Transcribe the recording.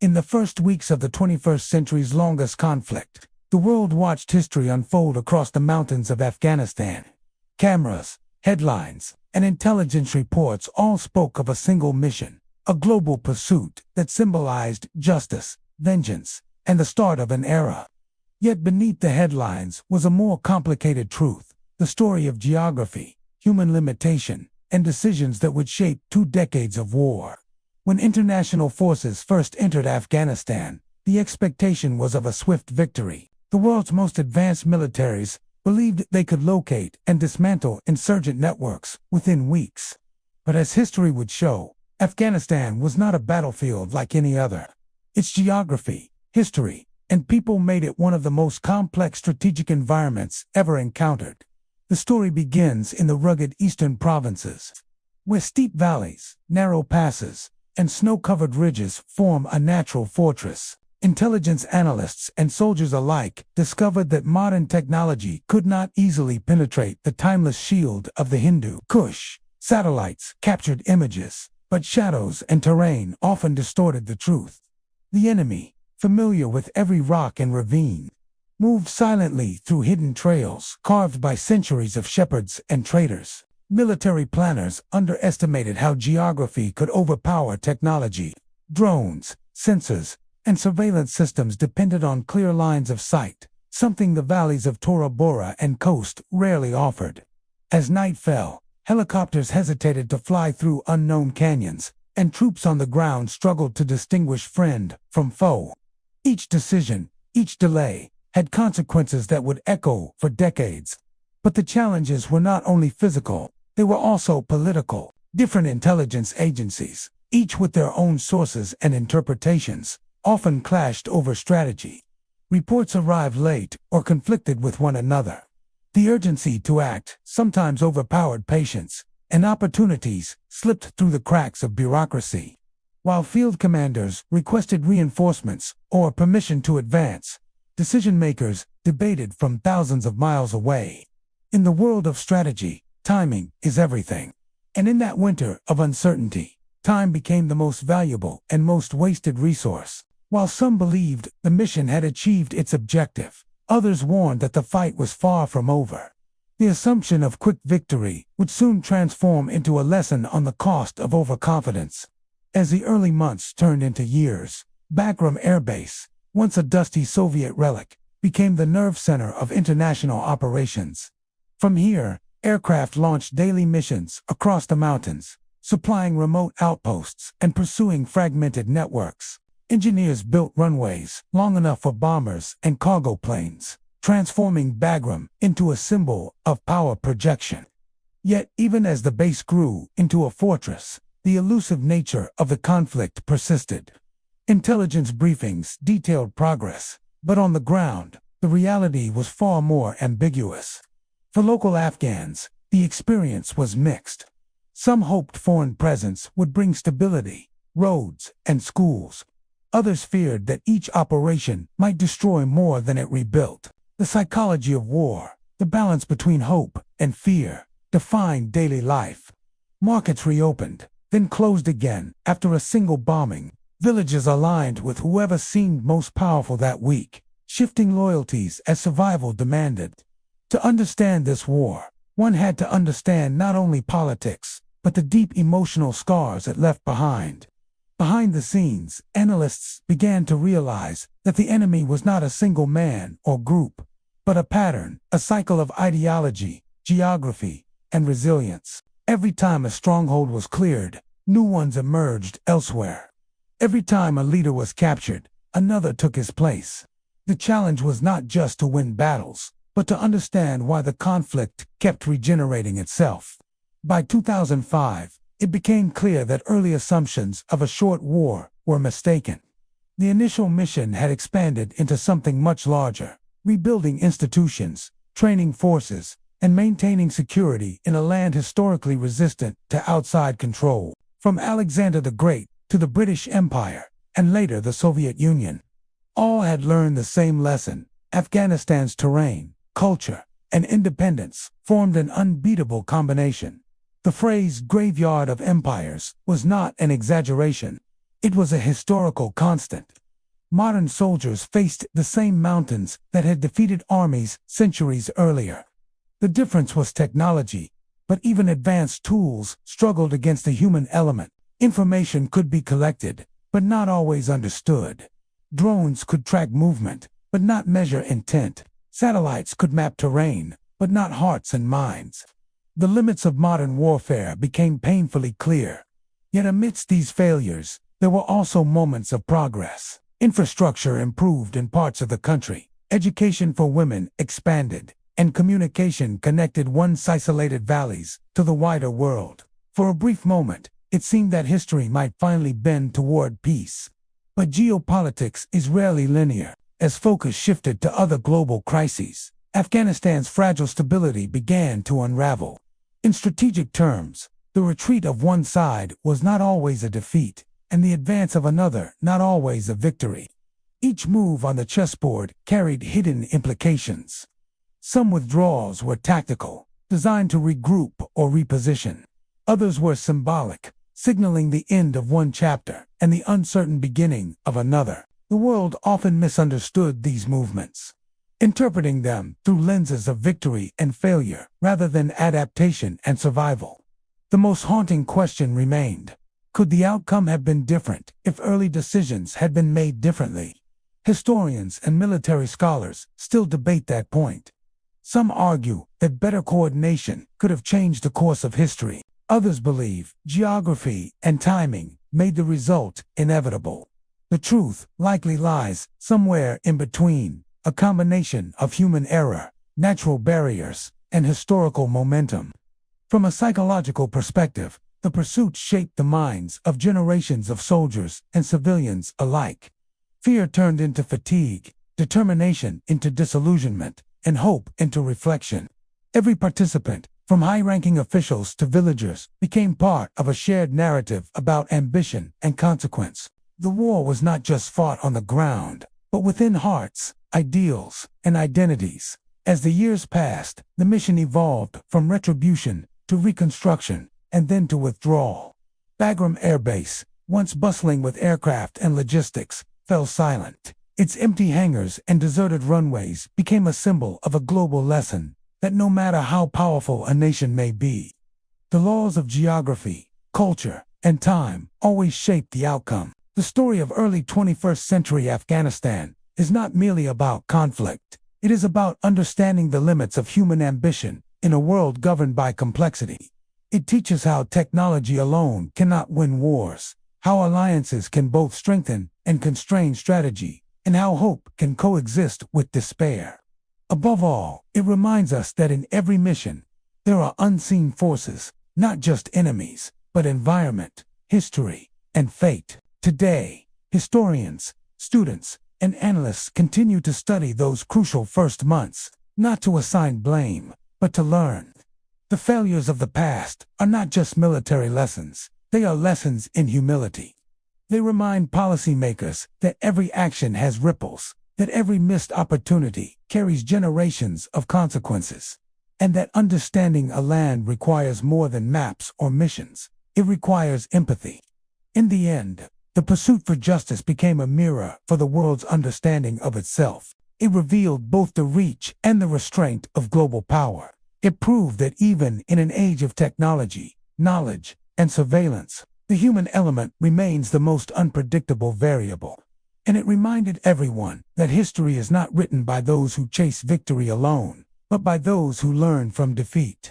In the first weeks of the 21st century's longest conflict, the world watched history unfold across the mountains of Afghanistan. Cameras, headlines, and intelligence reports all spoke of a single mission, a global pursuit that symbolized justice, vengeance, and the start of an era. Yet beneath the headlines was a more complicated truth, the story of geography, human limitation, and decisions that would shape 2 decades of war. When international forces first entered Afghanistan, the expectation was of a swift victory. The world's most advanced militaries believed they could locate and dismantle insurgent networks within weeks. But as history would show, Afghanistan was not a battlefield like any other. Its geography, history, and people made it one of the most complex strategic environments ever encountered. The story begins in the rugged eastern provinces, where steep valleys, narrow passes, and snow-covered ridges form a natural fortress. Intelligence analysts and soldiers alike discovered that modern technology could not easily penetrate the timeless shield of the Hindu Kush. Satellites captured images, but shadows and terrain often distorted the truth. The enemy, familiar with every rock and ravine, moved silently through hidden trails carved by centuries of shepherds and traders. Military planners underestimated how geography could overpower technology. Drones, sensors, and surveillance systems depended on clear lines of sight, something the valleys of Tora Bora and coast rarely offered. As night fell, helicopters hesitated to fly through unknown canyons, and troops on the ground struggled to distinguish friend from foe. Each decision, each delay, had consequences that would echo for decades. But the challenges were not only physical, they were also political. Different intelligence agencies, each with their own sources and interpretations, often clashed over strategy. Reports arrived late or conflicted with one another. The urgency to act sometimes overpowered patience, and opportunities slipped through the cracks of bureaucracy. While field commanders requested reinforcements or permission to advance, decision-makers debated from thousands of miles away. In the world of strategy, timing is everything. And in that winter of uncertainty, time became the most valuable and most wasted resource. While some believed the mission had achieved its objective, others warned that the fight was far from over. The assumption of quick victory would soon transform into a lesson on the cost of overconfidence. As the early months turned into years, Bagram Air Base, once a dusty Soviet relic, became the nerve center of international operations. From here, aircraft launched daily missions across the mountains, supplying remote outposts and pursuing fragmented networks. Engineers built runways long enough for bombers and cargo planes, transforming Bagram into a symbol of power projection. Yet, even as the base grew into a fortress, the elusive nature of the conflict persisted. Intelligence briefings detailed progress, but on the ground, the reality was far more ambiguous. For local Afghans, the experience was mixed. Some hoped foreign presence would bring stability, roads, and schools. Others feared that each operation might destroy more than it rebuilt. The psychology of war, the balance between hope and fear, defined daily life. Markets reopened, then closed again after a single bombing. Villages aligned with whoever seemed most powerful that week, shifting loyalties as survival demanded. To understand this war, one had to understand not only politics, but the deep emotional scars it left behind. Behind the scenes, analysts began to realize that the enemy was not a single man or group, but a pattern, a cycle of ideology, geography, and resilience. Every time a stronghold was cleared, new ones emerged elsewhere. Every time a leader was captured, another took his place. The challenge was not just to win battles, but to understand why the conflict kept regenerating itself. By 2005, it became clear that early assumptions of a short war were mistaken. The initial mission had expanded into something much larger, rebuilding institutions, training forces, and maintaining security in a land historically resistant to outside control. From Alexander the Great to the British Empire, and later the Soviet Union, all had learned the same lesson. Afghanistan's terrain, culture, and independence formed an unbeatable combination. The phrase "graveyard of empires" was not an exaggeration. It was a historical constant. Modern soldiers faced the same mountains that had defeated armies centuries earlier. The difference was technology, but even advanced tools struggled against the human element. Information could be collected, but not always understood. Drones could track movement, but not measure intent. Satellites could map terrain, but not hearts and minds. The limits of modern warfare became painfully clear. Yet amidst these failures, there were also moments of progress. Infrastructure improved in parts of the country. Education for women expanded, and communication connected once isolated valleys to the wider world. For a brief moment, it seemed that history might finally bend toward peace. But geopolitics is rarely linear. As focus shifted to other global crises, Afghanistan's fragile stability began to unravel. In strategic terms, the retreat of one side was not always a defeat, and the advance of another not always a victory. Each move on the chessboard carried hidden implications. Some withdrawals were tactical, designed to regroup or reposition. Others were symbolic, signaling the end of one chapter and the uncertain beginning of another. The world often misunderstood these movements, interpreting them through lenses of victory and failure rather than adaptation and survival. The most haunting question remained: could the outcome have been different if early decisions had been made differently? Historians and military scholars still debate that point. Some argue that better coordination could have changed the course of history. Others believe geography and timing made the result inevitable. The truth likely lies somewhere in between, a combination of human error, natural barriers, and historical momentum. From a psychological perspective, the pursuit shaped the minds of generations of soldiers and civilians alike. Fear turned into fatigue, determination into disillusionment, and hope into reflection. Every participant, from high-ranking officials to villagers, became part of a shared narrative about ambition and consequence. The war was not just fought on the ground, but within hearts, ideals, and identities. As the years passed, the mission evolved from retribution to reconstruction, and then to withdrawal. Bagram Air Base, once bustling with aircraft and logistics, fell silent. Its empty hangars and deserted runways became a symbol of a global lesson that no matter how powerful a nation may be, the laws of geography, culture, and time always shape the outcome. The story of early 21st century Afghanistan is not merely about conflict. It is about understanding the limits of human ambition in a world governed by complexity. It teaches how technology alone cannot win wars, how alliances can both strengthen and constrain strategy, and how hope can coexist with despair. Above all, it reminds us that in every mission, there are unseen forces, not just enemies, but environment, history, and fate. Today, historians, students, and analysts continue to study those crucial first months, not to assign blame, but to learn. The failures of the past are not just military lessons, they are lessons in humility. They remind policymakers that every action has ripples, that every missed opportunity carries generations of consequences, and that understanding a land requires more than maps or missions. It requires empathy. In the end, the pursuit for justice became a mirror for the world's understanding of itself. It revealed both the reach and the restraint of global power. It proved that even in an age of technology, knowledge, and surveillance, the human element remains the most unpredictable variable. And it reminded everyone that history is not written by those who chase victory alone, but by those who learn from defeat.